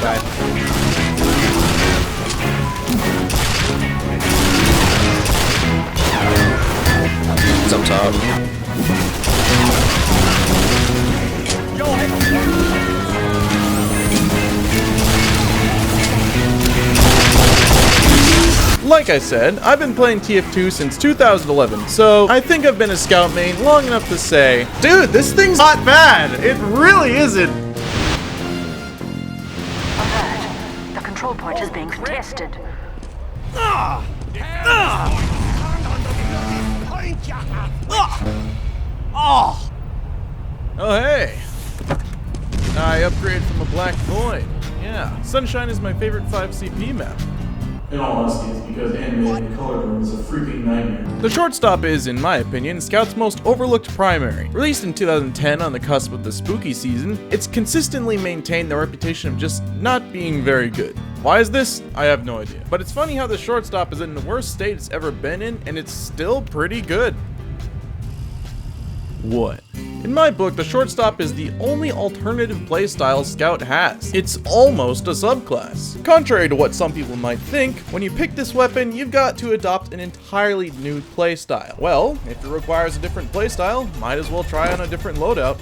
guy. It's up top. Like I said, I've been playing TF2 since 2011, so I think I've been a scout main long enough to say, dude, this thing's not bad. It really isn't. Alert. The control point is being contested. Oh, hey. I upgraded from a black void. Yeah, Sunshine is my favorite 5CP map. In all honesty, it's because animating the color room is a freaking nightmare. The Shortstop is, in my opinion, Scout's most overlooked primary. Released in 2010 on the cusp of the spooky season, it's consistently maintained the reputation of just not being very good. Why is this? I have no idea. But it's funny how the Shortstop is in the worst state it's ever been in, and it's still pretty good. What? In my book, the Shortstop is the only alternative playstyle Scout has. It's almost a subclass. Contrary to what some people might think, when you pick this weapon, you've got to adopt an entirely new playstyle. Well, if it requires a different playstyle, might as well try on a different loadout.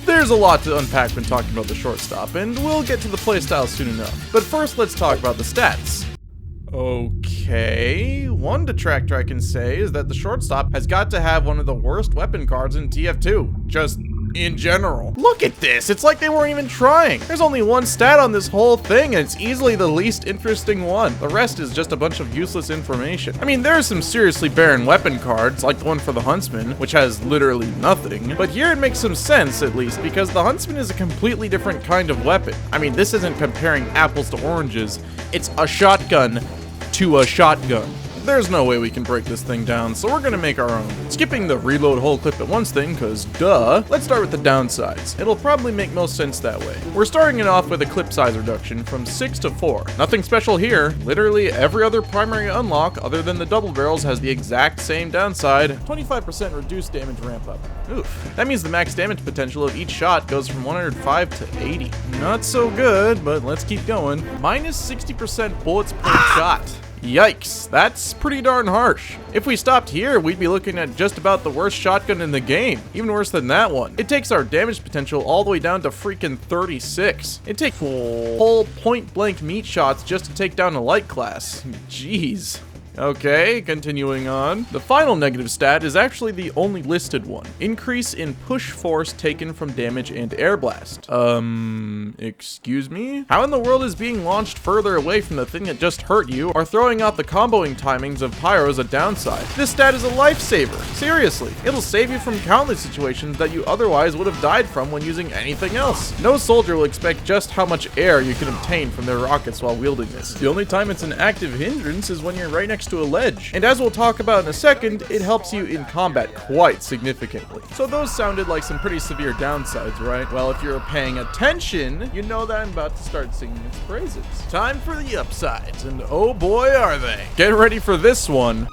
There's a lot to unpack when talking about the Shortstop, and we'll get to the playstyle soon enough. But first, let's talk about the stats. Okay, one detractor I can say is that the Shortstop has got to have one of the worst weapon cards in TF2. Just in general. Look at this, it's like they weren't even trying. There's only one stat on this whole thing, and it's easily the least interesting one. The rest is just a bunch of useless information. I mean, there are some seriously barren weapon cards, like the one for the Huntsman, which has literally nothing. But here it makes some sense, at least, because the Huntsman is a completely different kind of weapon. I mean, this isn't comparing apples to oranges. It's a shotgun to a shotgun. There's no way we can break this thing down, so we're gonna make our own. Skipping the reload whole clip at once thing, cause duh, let's start with the downsides. It'll probably make most sense that way. We're starting it off with a clip size reduction from 6 to 4. Nothing special here. Literally every other primary unlock other than the double barrels has the exact same downside. 25% reduced damage ramp up. Oof. That means the max damage potential of each shot goes from 105 to 80. Not so good, but let's keep going. Minus 60% bullets per shot. Yikes, that's pretty darn harsh. If we stopped here, we'd be looking at just about the worst shotgun in the game. Even worse than that one. It takes our damage potential all the way down to freaking 36. It takes whole point-blank meat shots just to take down a light class. Jeez. Okay, continuing on. The final negative stat is actually the only listed one. Increase in push force taken from damage and air blast. Excuse me? How in the world is being launched further away from the thing that just hurt you or throwing out the comboing timings of pyros a downside? This stat is a lifesaver. Seriously, it'll save you from countless situations that you otherwise would have died from when using anything else. No soldier will expect just how much air you can obtain from their rockets while wielding this. The only time it's an active hindrance is when you're right next to a ledge. And as we'll talk about in a second, it helps you in combat quite significantly. So those sounded like some pretty severe downsides, right? Well, if you're paying attention, you know that I'm about to start singing its praises. Time for the upsides, and oh boy are they. Get ready for this one.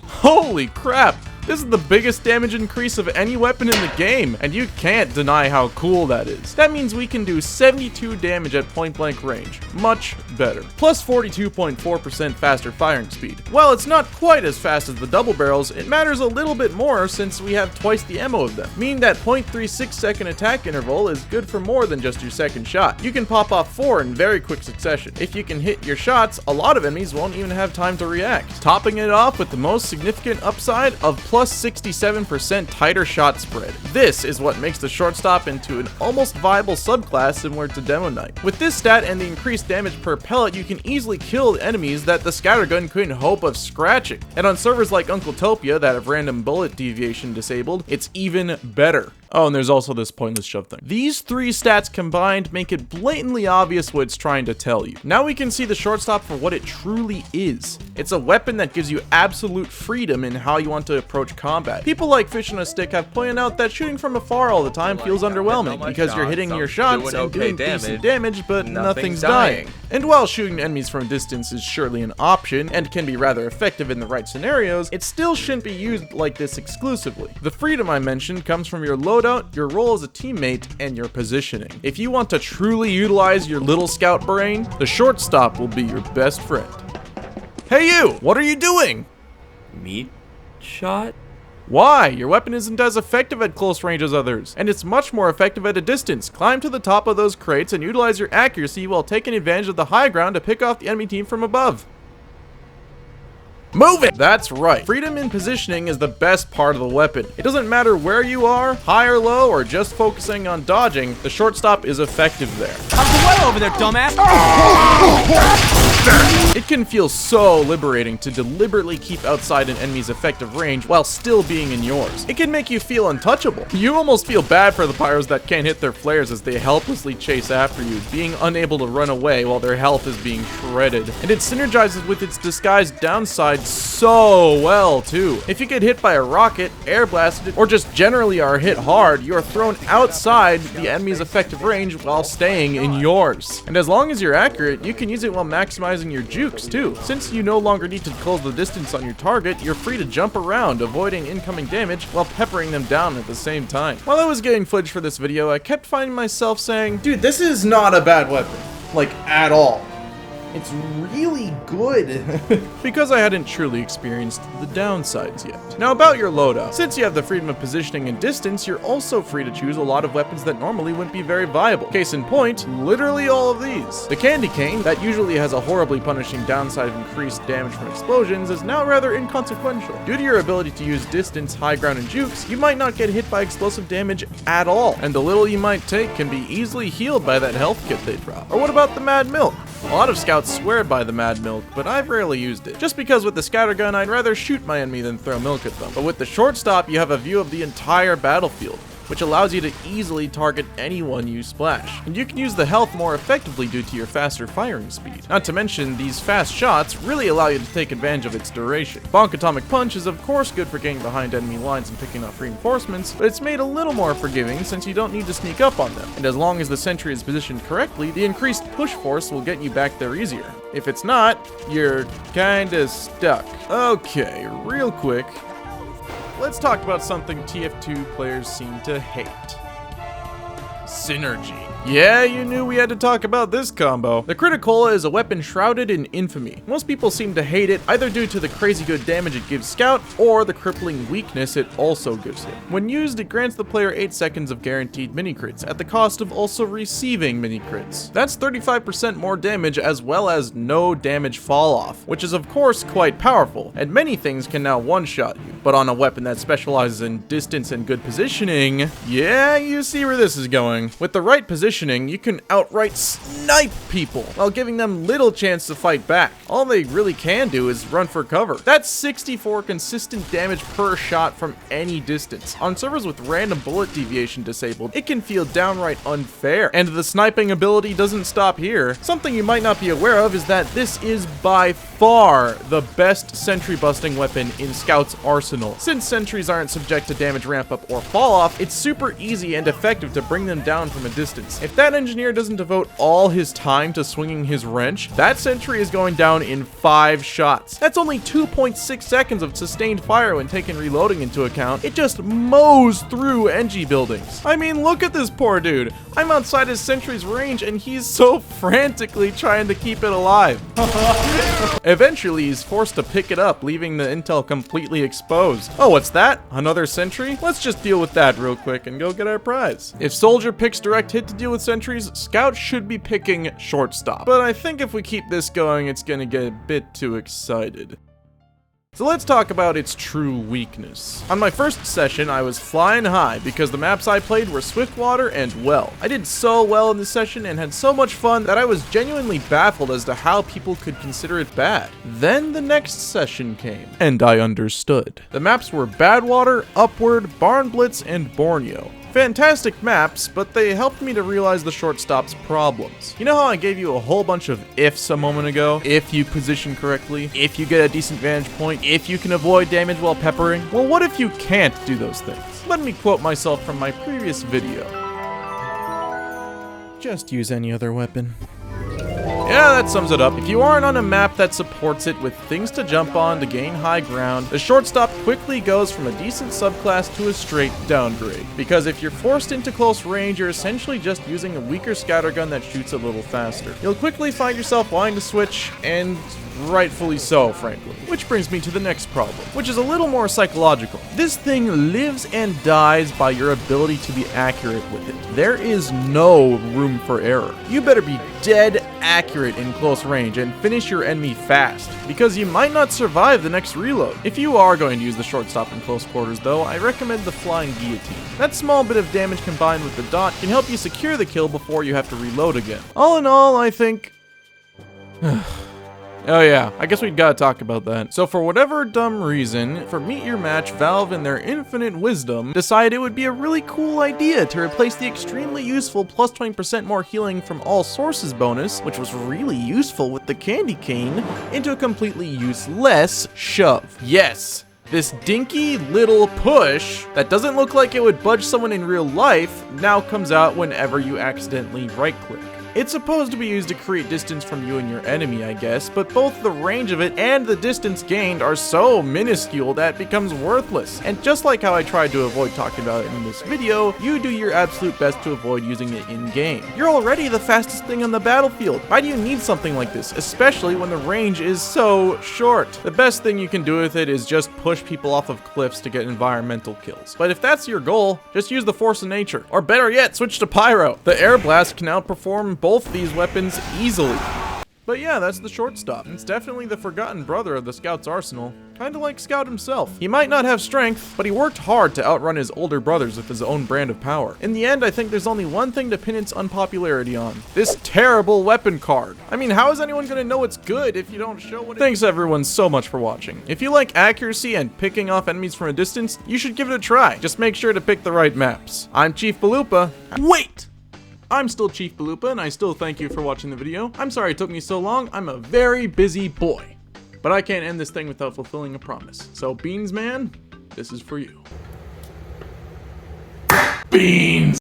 Holy crap! This is the biggest damage increase of any weapon in the game, and you can't deny how cool that is. That means we can do 72 damage at point blank range. Much better. Plus 42.4% faster firing speed. While it's not quite as fast as the double barrels, it matters a little bit more since we have twice the ammo of them, meaning that 0.36 second attack interval is good for more than just your second shot. You can pop off 4 in very quick succession. If you can hit your shots, a lot of enemies won't even have time to react. Topping it off with the most significant upside of plus 67% tighter shot spread. This is what makes the Shortstop into an almost viable subclass similar to Demo Knight. With this stat and the increased damage per pellet, you can easily kill enemies that the Scattergun couldn't hope of scratching. And on servers like Uncletopia that have random bullet deviation disabled, it's even better. Oh, and there's also this pointless shove thing. These three stats combined make it blatantly obvious what it's trying to tell you. Now we can see the shortstop for what it truly is. It's a weapon that gives you absolute freedom in how you want to approach combat. People like Fish on a Stick have pointed out that shooting from afar all the time feels underwhelming because you're hitting your shots and doing decent damage, but nothing's dying. And while shooting enemies from a distance is surely an option and can be rather effective in the right scenarios, it still shouldn't be used like this exclusively. The freedom I mentioned comes from your loadout, your role as a teammate, and your positioning. If you want to truly utilize your little scout brain, the shortstop will be your best friend. Hey you! What are you doing? Meat shot? Why? Your weapon isn't as effective at close range as others, and it's much more effective at a distance. Climb to the top of those crates and utilize your accuracy while taking advantage of the high ground to pick off the enemy team from above. Move it! That's right. Freedom in positioning is the best part of the weapon. It doesn't matter where you are, high or low, or just focusing on dodging, the shortstop is effective there. Well over there, dumbass! It can feel so liberating to deliberately keep outside an enemy's effective range while still being in yours. It can make you feel untouchable. You almost feel bad for the pyros that can't hit their flares as they helplessly chase after you, being unable to run away while their health is being shredded. And it synergizes with its disguised downside so well too. If you get hit by a rocket, air blasted, or just generally are hit hard, you are thrown outside the enemy's effective range while staying in yours. And as long as you're accurate, you can use it while maximizing your jukes too. Since you no longer need to close the distance on your target, you're free to jump around, avoiding incoming damage while peppering them down at the same time. While I was getting footage for this video, I kept finding myself saying, dude, this is not a bad weapon. Like, at all. It's really good. Because I hadn't truly experienced the downsides yet. Now about your loadout. Since you have the freedom of positioning and distance, you're also free to choose a lot of weapons that normally wouldn't be very viable. Case in point, literally all of these. The candy cane, that usually has a horribly punishing downside of increased damage from explosions, is now rather inconsequential. Due to your ability to use distance, high ground, and jukes, you might not get hit by explosive damage at all, and the little you might take can be easily healed by that health kit they drop. Or what about the Mad Milk? A lot of scouts swear by the Mad Milk, but I've rarely used it. Just because with the scattergun, I'd rather shoot my enemy than throw milk at them. But with the shortstop, you have a view of the entire battlefield, which allows you to easily target anyone you splash. And you can use the health more effectively due to your faster firing speed. Not to mention, these fast shots really allow you to take advantage of its duration. Bonk Atomic Punch is of course good for getting behind enemy lines and picking off reinforcements, but it's made a little more forgiving since you don't need to sneak up on them. And as long as the sentry is positioned correctly, the increased push force will get you back there easier. If it's not, you're kinda stuck. Okay, real quick, let's talk about something TF2 players seem to hate. Synergy. Yeah, you knew we had to talk about this combo. The Criticola is a weapon shrouded in infamy. Most people seem to hate it, either due to the crazy good damage it gives Scout, or the crippling weakness it also gives him. When used, it grants the player 8 seconds of guaranteed mini-crits, at the cost of also receiving mini-crits. That's 35% more damage as well as no damage fall-off, which is of course quite powerful, and many things can now one-shot you. But on a weapon that specializes in distance and good positioning, yeah, you see where this is going. With the right positioning, you can outright snipe people while giving them little chance to fight back. All they really can do is run for cover. That's 64 consistent damage per shot from any distance. On servers with random bullet deviation disabled, it can feel downright unfair. And the sniping ability doesn't stop here. Something you might not be aware of is that this is by far the best sentry busting weapon in Scout's arsenal. Since sentries aren't subject to damage ramp up or fall off, it's super easy and effective to bring them down from a distance. If that engineer doesn't devote all his time to swinging his wrench, that sentry is going down in 5 shots. That's only 2.6 seconds of sustained fire when taking reloading into account. It just mows through NG buildings. I mean, look at this poor dude. I'm outside his sentry's range and he's so frantically trying to keep it alive. Eventually, he's forced to pick it up, leaving the intel completely exposed. Oh, what's that? Another sentry? Let's just deal with that real quick and go get our prize. If Soldier picks direct hit to deal with sentries, Scout should be picking Shortstop. But I think if we keep this going, it's gonna get a bit too excited. So let's talk about its true weakness. On my first session, I was flying high because the maps I played were Swiftwater and Well. I did so well in this session and had so much fun that I was genuinely baffled as to how people could consider it bad. Then the next session came, and I understood. The maps were Badwater, Upward, Barn Blitz, and Borneo. Fantastic maps, but they helped me to realize the Shortstop's problems. You know how I gave you a whole bunch of ifs a moment ago? If you position correctly, if you get a decent vantage point, if you can avoid damage while peppering? Well, what if you can't do those things? Let me quote myself from my previous video. Just use any other weapon. Yeah, that sums it up. If you aren't on a map that supports it with things to jump on to gain high ground, the Shortstop quickly goes from a decent subclass to a straight downgrade. Because if you're forced into close range, you're essentially just using a weaker scattergun that shoots a little faster. You'll quickly find yourself wanting to switch, and rightfully so, frankly. Which brings me to the next problem, which is a little more psychological. This thing lives and dies by your ability to be accurate with it. There is no room for error. You better be dead accurate in close range and finish your enemy fast, because you might not survive the next reload. If you are going to use the Shortstop in close quarters though, I recommend the Flying Guillotine. That small bit of damage combined with the dot can help you secure the kill before you have to reload again. All in all, I think... Oh yeah, I guess we'd gotta talk about that. So for whatever dumb reason, for Meet Your Match, Valve in their infinite wisdom decided it would be a really cool idea to replace the extremely useful plus 20% more healing from all sources bonus, which was really useful with the candy cane, into a completely useless shove. Yes, this dinky little push that doesn't look like it would budge someone in real life now comes out whenever you accidentally right-click. It's supposed to be used to create distance from you and your enemy, I guess, but both the range of it and the distance gained are so minuscule that it becomes worthless. And just like how I tried to avoid talking about it in this video, you do your absolute best to avoid using it in-game. You're already the fastest thing on the battlefield. Why do you need something like this, especially when the range is so short? The best thing you can do with it is just push people off of cliffs to get environmental kills. But if that's your goal, just use the force of nature. Or better yet, switch to Pyro. The air blast can outperform both these weapons easily. But yeah, that's the Shortstop. It's definitely the forgotten brother of the Scout's arsenal. Kinda like Scout himself. He might not have strength, but he worked hard to outrun his older brothers with his own brand of power. In the end, I think there's only one thing to pin its unpopularity on. This terrible weapon card. I mean, how is anyone gonna know it's good if you don't show what it is? Thanks everyone so much for watching. If you like accuracy and picking off enemies from a distance, you should give it a try. Just make sure to pick the right maps. I'm Chief Balupa. Wait! I'm still Chief Balupa, and I still thank you for watching the video. I'm sorry it took me so long. I'm a very busy boy. But I can't end this thing without fulfilling a promise. So, Beans Man, this is for you. Beans!